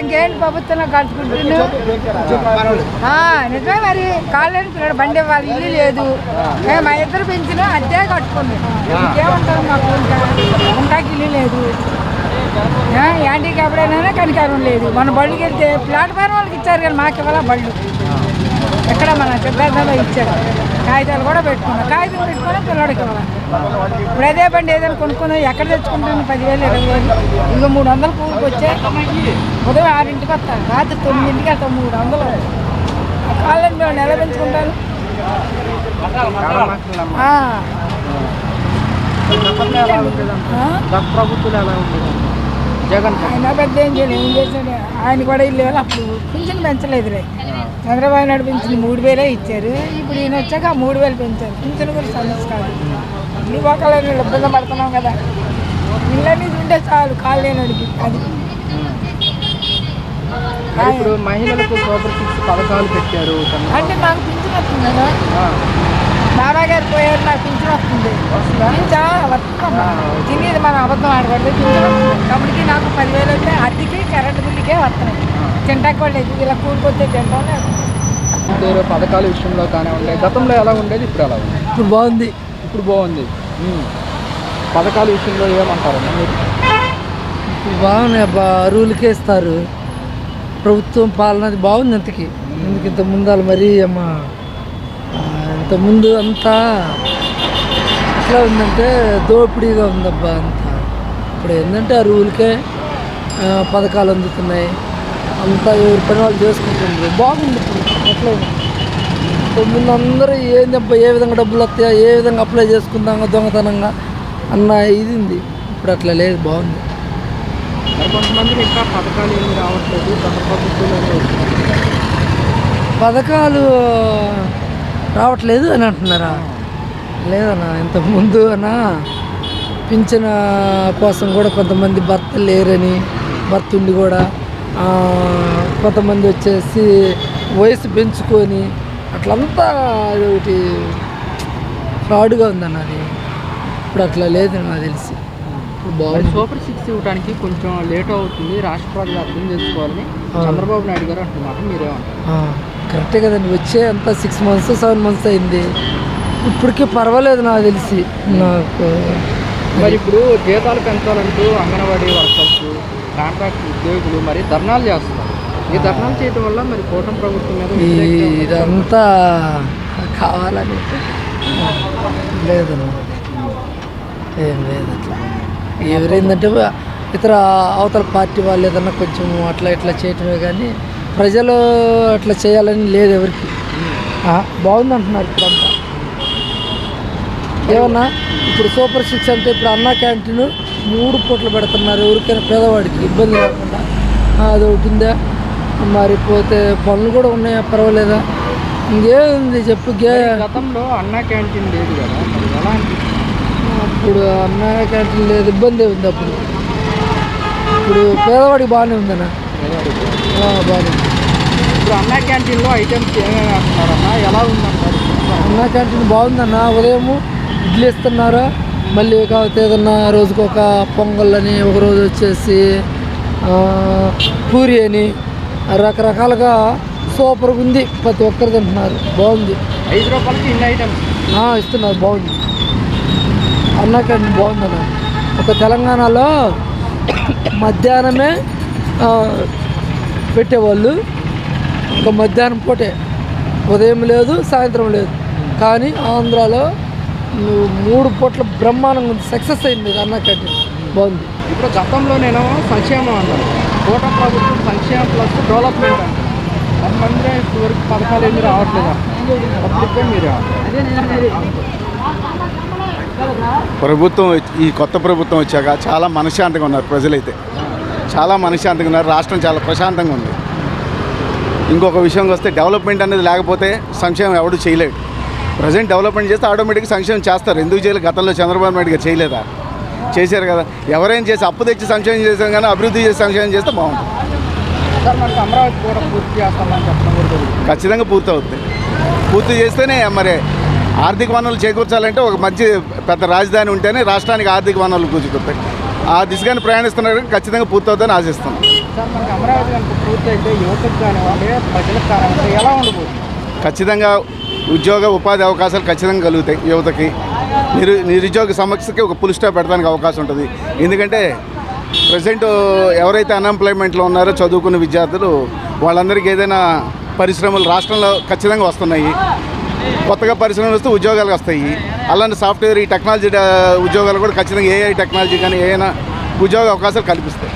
ఇంకేంటి ప్రభుత్వంలో కలుసుకుంటున్నాను. నిజమే మరి కాలేని పిల్లడు బండి ఇవ్వాలి, ఇల్లు లేదు. మా ఇద్దరు పెంచిన అదే కట్టుకుంది. ఇంకేముంటుంది మాకు, ఉంటాకి ఇల్లు లేదు. యాంటీకి ఎప్పుడైనా కనికారం లేదు. మన బళ్ళకి వెళ్తే ప్లాట్ఫారం వాళ్ళకి ఇచ్చారు కానీ మాకు ఇవ్వాల బళ్ళు. ఎక్కడ మన సిద్ధార్థంలో ఇచ్చారు. కాగితాలు కూడా పెట్టుకున్నాం. కాగితాలు పెట్టుకుని పిల్లడికి ఇవ్వాలి. ఇప్పుడు అదే బండి ఏదైనా కొనుక్కున్నాం, ఎక్కడ తెచ్చుకుంటాను? 10,000 20,000. ఇంకో 300 కూలికి వచ్చే ఉదయం 6ంటికి వస్తాను, రాత్రి 9ంటికి వెళ్తాం. 300 కాళ్ళని మేము నెల పెంచుకుంటాను. ఆయన పెద్ద ఏం చేయలేదు. ఏం చేశాడు ఆయన కూడా ఇల్లు అప్పుడు పింఛన్ పెంచలేదులే. చంద్రబాబు నాయుడు పింఛన్ 3,000 ఇచ్చారు. ఇప్పుడు ఈయన వచ్చాక 3,000 పెంచారు. పింఛన్ కూడా సమస్య కాదు. ఇల్లు ఒకళ్ళని ఇబ్బంది పడుతున్నాం కదా. ఇళ్ళని ఉంటే చాలు కాళ్ళు లేనడికి. అది ఇప్పుడు మహిళలకు సూపర్ 6 పథకాలు పెట్టారు అంటే నాకు పింఛన్ వస్తుంది కదా. బాబా గారు పోయారు, నాకు పింఛన్ వస్తుంది. తినేది మన అబద్ధం ఆడకూడదు. పింఛన్ వస్తుంది కాబట్టి నాకు 10,000 వచ్చే అద్దెకి కరెంటు బిల్లుకే వస్తున్నాయి. తింటాకు కూడా లేదు. ఇలా కూలిపోతే తింటాం లేదు. పథకాల విషయంలో కానీ ఉండే గతంలో ఎలా ఉండేది, ఇప్పుడు ఎలా ఉంది? ఇప్పుడు బాగుంది. ఇప్పుడు బాగుంది. పథకాల విషయంలో ఏమంటారన్నా మీరు? ఇప్పుడు బాగున్నాయి అబ్బా. అరువులకే ఇస్తారు. ప్రభుత్వం పాలన బాగుంది. ఇంతకి ఇంత ముందాలు మరీ అమ్మా ఇంతకుముందు అంతా ఎట్లా ఉందంటే దోపిడీగా ఉందబ్బా అంతా. ఇప్పుడు ఏంటంటే అరువులకే పథకాలు అందుతున్నాయి. అంతా ఎవరి పని వాళ్ళు చేసుకుంటున్నారు. బాగుంది ఇప్పుడు. ఎట్లా ముందు అందరూ ఏందబ్బా ఏ విధంగా డబ్బులు వస్తాయా, ఏ విధంగా అప్లై చేసుకుందాం దొంగతనంగా అన్న ఇది ఉంది. ఇప్పుడు అట్లా లేదు. బాగుంది. కొంతమందికి ఇంకా పథకాలు ఏమి రావట్లేదు. పథకాలు రావట్లేదు అని అంటున్నారా? లేదన్నా, ఇంతకుముందు అన్నా పింఛన కోసం కూడా కొంతమంది భర్త లేరని, భర్త ఉండి కూడా కొంతమంది వచ్చేసి వయసు పెంచుకొని అట్లంతా అది ఒకటి ఫ్రాడ్గా ఉందన్న. అది ఇప్పుడు అట్లా లేదు నాకు తెలిసి. బాగుంది. సూపర్ 6 ఇవ్వడానికి కొంచెం లేట్ అవుతుంది, రాష్ట్ర ప్రజలు అర్థం చేసుకోవాలని చంద్రబాబు నాయుడు గారు అంటున్నారు. మీరేమంటారు? కరెక్టే కదండి. వచ్చే అంతా 6 months 7 months అయింది. ఇప్పటికీ పర్వాలేదు నాకు తెలిసి. నాకు మరి ఇప్పుడు జీతాలు పెంచాలంటూ అంగన్వాడీ వర్కర్స్, కాంట్రాక్ట్ ఉద్యోగులు మరి ధర్నాలు చేస్తున్నారు. ఈ ధర్నాలు చేయడం వల్ల మరి కూటమి ప్రభుత్వం మీద ఇదంతా కావాలని లేదన్నా. ఏం లేదు. అట్లా ఎవరైందంటే ఇతర అవతల పార్టీ వాళ్ళు ఏదన్నా కొంచెం అట్లా ఇట్లా చేయటమే కానీ ప్రజలు అట్లా చేయాలని లేదు ఎవరికి. బాగుంది అంటున్నారు ఇప్పుడంతా. ఏమన్నా ఇప్పుడు సూపర్ 6 అంటే ఇప్పుడు అన్నా క్యాంటీన్ 3 పూటలు పెడుతున్నారు. ఎవరికైనా పేదవాడికి ఇబ్బంది లేకుండా అది ఒకటి ఉందా. మరి పోతే పనులు కూడా ఉన్నాయా, పర్వాలేదా? ఇంకేముంది చెప్పు. గతంలో అన్నా క్యాంటీన్ లేదు కదా, ఎలా అనిపిస్తుంది? అప్పుడు అన్నా క్యాంటీన్ లేదు, ఇబ్బంది ఉంది. అప్పుడు ఇప్పుడు పేదవాడికి బాగానే ఉందన్నా. బాగానే ఉంది. ఇప్పుడు అన్నా క్యాంటీన్లో ఐటమ్స్ ఏమేమి వేస్తున్నారన్నా, ఎలా ఉందంటారు? అన్నా క్యాంటీన్ బాగుందన్న. ఉదయం ఇడ్లీ ఇస్తున్నారా, మళ్ళీ కాకపోతే ఏదన్నా రోజుకు ఒక పొంగల్ అని, ఒకరోజు వచ్చేసి పూరి అని, రకరకాలుగా సూపర్గా ఉంది. ప్రతి ఒక్కరు తింటున్నారు. బాగుంది. 5 రూపాయలకి ఇన్ని ఐటమ్స్ ఇస్తున్నారు. బాగుంది. అన్నా క్యాంటీన్ బాగుందన్న. ఒక తెలంగాణలో మధ్యాహ్నమే పెట్టేవాళ్ళు. ఒక మధ్యాహ్నం పూటే, ఉదయం లేదు సాయంత్రం లేదు. కానీ ఆంధ్రాలో 3 పూట్ల బ్రహ్మాండంగా ఉంది. సక్సెస్ అయింది అన్నా క్యాంటీన్. బాగుంది. ఇప్పుడు గతంలో నేను సంక్షేమం అన్నాను. కూటమి ప్రభుత్వం సంక్షేమం ప్లస్ డెవలప్మెంట్ అంటారు. కొంతమంది ఇప్పుడు వరకు పథకాలు ఏమి రావట్లేదా? అప్పుడు మీరు ప్రభుత్వం ఈ కొత్త ప్రభుత్వం వచ్చాక చాలా మనశ్శాంతిగా ఉన్నారు. ప్రజలైతే చాలా మనశ్శాంతిగా ఉన్నారు. రాష్ట్రం చాలా ప్రశాంతంగా ఉంది. ఇంకొక విషయంకి వస్తే డెవలప్మెంట్ అనేది లేకపోతే సంక్షేమం ఎవడు చేయలేడు. ప్రజెంట్ డెవలప్మెంట్ చేస్తే ఆటోమేటిక్గా సంక్షేమం చేస్తారు. ఎందుకు చేయలేదు? గతంలో చంద్రబాబు నాయుడు గారు చేయలేదా? చేశారు కదా. ఎవరైనా చేసి అప్పు తెచ్చి సంక్షేమం చేశాం కానీ అభివృద్ధి చేసి సంక్షేమం చేస్తే బాగుంటుంది. సార్ మనకి అమరావతి కూడా పూర్తి చేస్తామని చెప్పడం ఖచ్చితంగా పూర్తి అవుతుంది. పూర్తి చేస్తేనే మరి ఆర్థిక వనరులు చేకూర్చాలంటే ఒక మంచి పెద్ద రాజధాని ఉంటేనే రాష్ట్రానికి ఆర్థిక వనరులు కూర్చుకుంటాయి. ఆ దిశగానే ప్రయాణిస్తున్నారు. ఖచ్చితంగా పూర్తవుతుందని ఆశిస్తున్నాం. సార్ మనకి అమరావతి కనుక పూర్తయితే యువతకు కానివ్వండి ప్రజలకు కానివ్వండి ఎలా ఉండబోతుంది? ఖచ్చితంగా ఉద్యోగ ఉపాధి అవకాశాలు ఖచ్చితంగా కలుగుతాయి యువతకి. నిరుద్యోగ సమస్యకి ఒక పుల్ స్టాప్ పెడతానికి అవకాశం ఉంటుంది. ఎందుకంటే ప్రజెంట్ ఎవరైతే అన్ఎంప్లాయ్మెంట్లో ఉన్నారో చదువుకున్న విద్యార్థులు వాళ్ళందరికీ ఏదైనా పరిశ్రమలు రాష్ట్రంలో ఖచ్చితంగా వస్తున్నాయి. కొత్తగా పరిశ్రమలు వస్తే ఉద్యోగాలు వస్తాయి. అలాంటి సాఫ్ట్వేర్ ఈ టెక్నాలజీ ఉద్యోగాలు కూడా ఖచ్చితంగా ఏఐ టెక్నాలజీ కానీ ఏదైనా ఉద్యోగ అవకాశాలు కల్పిస్తాయి.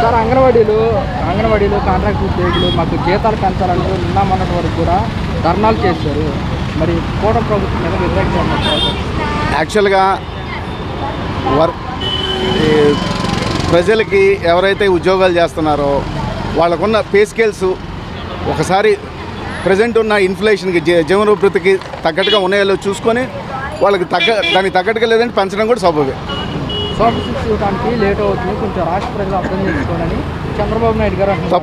సార్ అంగన్వాడీలు కాంట్రాక్ట్ ఉద్యోగులు మాకు జీతాలు పెంచాలంటూ నిన్న మొన్నటి వరకు కూడా ధర్నాలు చేశారు. మరి కూటమి ప్రభుత్వం మీద వ్యతిరేకించారు. యాక్చువల్గా ప్రజలకి ఎవరైతే ఉద్యోగాలు చేస్తున్నారో వాళ్ళకున్న పే స్కేల్స్ ఒకసారి ప్రజెంట్ ఉన్న ఇన్ఫ్లేషన్కి జీవనోభృతికి తగ్గట్టుగా ఉన్నాయో చూసుకొని వాళ్ళకి దానికి తగ్గట్టుగా లేదంటే పెంచడం కూడా స్వభావే. సూపర్ సిక్స్ ఇవ్వడానికి లేట్ అవుతుంది, కొంచెం రాష్ట్ర ప్రజలు అర్థం చేసుకోవాలని చంద్రబాబు నాయుడు గారు అంటున్నారు.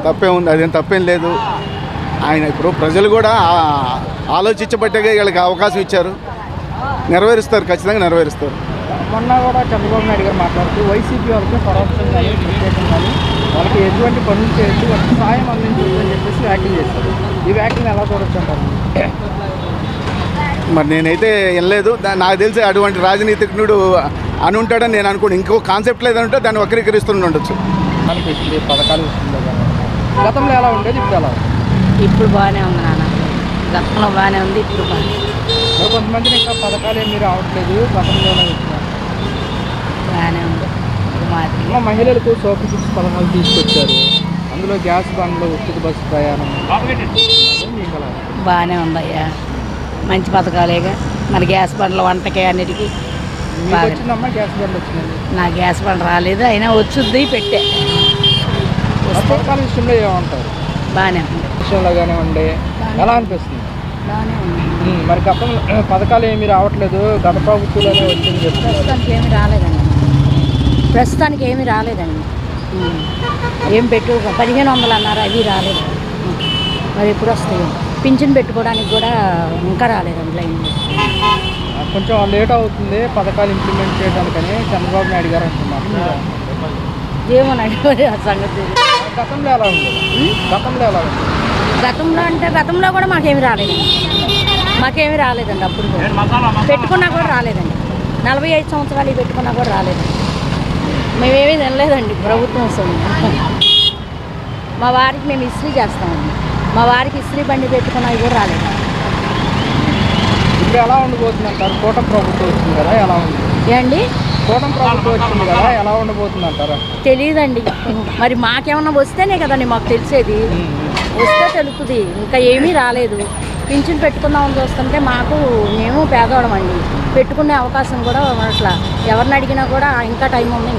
తప్పేముంది అదేం తప్పేం లేదు. ఆయన ఇప్పుడు ప్రజలు కూడా ఆలోచించబట్టేగా వీళ్ళకి అవకాశం ఇచ్చారు, నెరవేరుస్తారు, ఖచ్చితంగా నెరవేరుస్తారు. మొన్న కూడా చంద్రబాబు నాయుడు గారు మాట్లాడుతూ వైసీపీ వాళ్ళకి పరోక్షం కానీ ప్రత్యేకం కానీ వాళ్ళకి ఎటువంటి పనులు చేయొచ్చు, వాళ్ళకి సాయం అందించవచ్చు అని చెప్పేసి వ్యాఖ్యలు చేస్తారు. ఈ వ్యాఖ్యలను ఎలా చూడొచ్చు అంటారు? మరి నేనైతే వినలేదు. నాకు తెలిసి అటువంటి రాజనీతిజ్ఞుడు అని ఉంటాడని నేను అనుకోను. ఇంకో కాన్సెప్ట్ లేదంటే దాన్ని వక్రీకరిస్తూ ఉండొచ్చు. అనిపిస్తుంది పథకాలు ఇస్తుంది. గతంలో ఎలా ఉండేది, ఇప్పుడు ఎలా? ఇప్పుడు బాగానే ఉంది నాన్న, గతంలో బాగానే ఉంది, ఇప్పుడు బాగానే మరి కొంతమందిని ఇంకా పథకాలు ఏమీ రావట్లేదు, గతంలోనే ఇస్తున్నారు. బాగానే ఉంది. మా మహిళలకు సూపర్ సిక్స్ పథకాలు తీసుకొచ్చారు. అందులో గ్యాస్ బండ్లు, ఉచిత బస్సు ప్రయాణం బాగానే ఉందయ్యా, మంచి పథకాలేగా. మన గ్యాస్ బండ్ల వంటకి అన్నిటికీ వచ్చిందమ్మా. గ్యాస్ బండ్లు వచ్చింది. నా గ్యాస్ బండ్ రాలేదు, అయినా వచ్చుద్ది పెట్టే. పథకాల విషయంలో ఏమంటారు? బాగానే ఉంది. విషయంలో కానివ్వండి ఎలా అనిపిస్తుంది? బాగానే ఉంది. మరి గతంలో పథకాలు ఏమీ రావట్లేదు, గత ప్రభుత్వంలోనే వచ్చింది చెప్తున్నారు. ప్రస్తుతానికి ఏమీ రాలేదండి. ఏం పెట్టు 1500 అన్నారు, అవి రాలేదు. మరి ఎప్పుడు వస్తాయో. పింఛన్ పెట్టుకోవడానికి కూడా ఇంకా రాలేదండి లైన్. కొంచెం లేట్ అవుతుంది పథకాలు ఇంప్లిమెంట్ చేయడానికని చంద్రబాబు నాయుడు గారు అంటున్నారు. ఏమోనండి ఆ సంగతి. గతంలో ఎలా ఉంది? గతంలో కూడా మాకేమీ రాలేదండి. అప్పుడు పెట్టుకున్నా కూడా రాలేదండి. 45 సంవత్సరాలు పెట్టుకున్నా కూడా రాలేదండి. మేమేమీ తినలేదండి ప్రభుత్వం వస్తుంది. మా వారికి మేము ఇస్త్రీ చేస్తామండి. మా వారికి ఇస్త్రీ బండి పెట్టుకున్నవి కూడా రాలేదు. ఇప్పుడు ఎలా ఉండబోతుంది అంటారు? కూటమి ప్రభుత్వం వచ్చింది కదా, ఎలా ఉంది? ఏండి కూటమి ప్రభుత్వం వచ్చింది కదా, ఎలా ఉండబోతుంది అంటారా? తెలియదండి. మరి మాకేమన్నా వస్తేనే కదండి మాకు తెలిసేది. వస్తే తెలుస్తుంది. ఇంకా ఏమీ రాలేదు. పింఛన్ పెట్టుకుందామని చూస్తుంటే మేము పేదవాళ్ళం అండి, పెట్టుకునే అవకాశం కూడా అట్లా. ఎవరిని అడిగినా కూడా ఇంకా టైం ఉంది